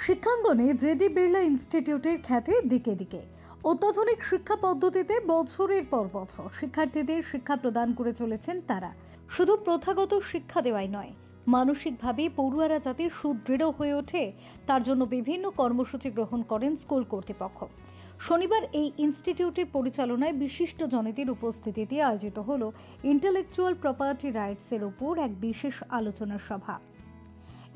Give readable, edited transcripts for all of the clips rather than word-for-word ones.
শিক্ষাঙ্গনে JD Birla ইনস্টিটিউটের খ্যাতি দিকে দিকে। অত্যাধুনিক শিক্ষা পদ্ধতিতে বছরের পর বছর শিক্ষার্থীদের শিক্ষা প্রদান করে চলেছেন তারা। শুধু প্রথাগত শিক্ষা দেওয়াই নয়, মানসিকভাবে পড়ুয়ারা যাতে সুদৃঢ় হয়ে ওঠে তার জন্য বিভিন্ন কর্মসূচি গ্রহণ করেন স্কুল কর্তৃপক্ষ। শনিবার এই ইনস্টিটিউটের পরিচালনায় বিশিষ্ট জনেদের উপস্থিতিতে আয়োজিত হল ইন্টেলেকচুয়াল প্রপার্টি রাইটসের উপর এক বিশেষ আলোচনা সভা।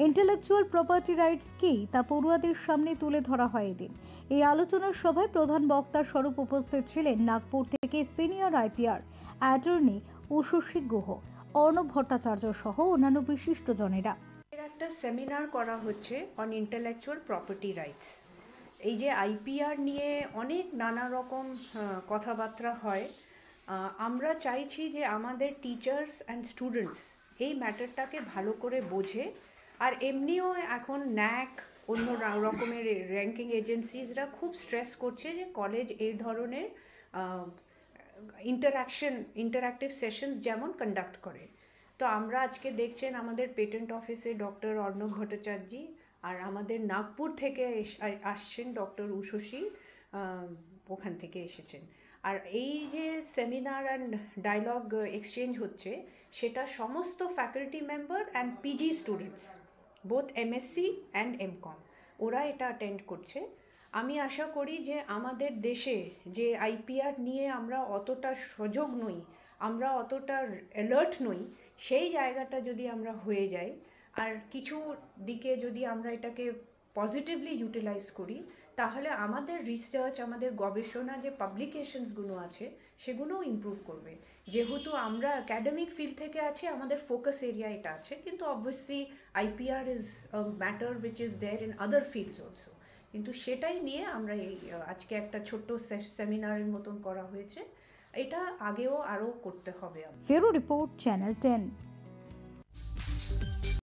ইন্টেলেকচুয়াল প্রপার্টি রাইটস কি তা পড়ুয়াদের সামনে তুলে ধরা হয় এদিন। এই আলোচনার সভায় প্রধান বক্তা স্বরূপ উপস্থিত ছিলেন নাগপুর থেকে senior IPR attorney Ushasi Guha, Arnab Bhattacharya সহ অন্যান্য বিশিষ্ট জনেরা। একটা সেমিনার করা হচ্ছে অন ইন্টেলেকচুয়াল প্রপার্টি রাইটস। এই যে আইপিআর নিয়ে অনেক নানা রকম কথাবার্তা হয়, আমরা চাইছি যে আমাদের টিচার্স অ্যান্ড স্টুডেন্টস এই ম্যাটারটাকে ভালো করে বোঝে। আর এমনিও এখন ন্যাক অন্য রকমের র্যাঙ্কিং এজেন্সিসরা খুব স্ট্রেস করছে যে কলেজ এই ধরনের ইন্টারঅ্যাক্টিভ সেশনস যেমন কন্ডাক্ট করে। তো আমরা আজকে দেখছেন আমাদের পেটেন্ট অফিসে ডক্টর অর্ণব ভট্টাচার্য আর আমাদের নাগপুর থেকে আসছেন ডক্টর উষসী, ওখান থেকে এসেছেন। আর এই যে সেমিনার অ্যান্ড ডায়লগ এক্সচেঞ্জ হচ্ছে, সেটা সমস্ত faculty member and PG students, both MSc and MCom, ওরা এটা অ্যাটেন্ড করছে। আমি আশা করি যে আমাদের দেশে যে আইপিআর নিয়ে আমরা অতটা সজাগ নই, আমরা অতটা অ্যালার্ট নই, সেই জায়গাটা যদি আমরা হয়ে যাই আর কিছু দিকে যদি আমরা এটাকে পজিটিভলি ইউটিলাইজ করি, তাহলে আমাদের রিসার্চ, আমাদের গবেষণা যে পাবলিকেশনসগুলো আছে সেগুলোও ইমপ্রুভ করবে। যেহেতু আমরা অ্যাকাডেমিক ফিল্ড থেকে আছি, আমাদের ফোকাস এরিয়া এটা আছে, কিন্তু obviously IPR is a matter which is there in other fields also. কিন্তু সেটাই নিয়ে আমরা এই আজকে একটা ছোট্ট সেমিনারের মতন করা হয়েছে। এটা আগেও আরও করতে হবে। ফেরো রিপোর্ট, চ্যানেল 10।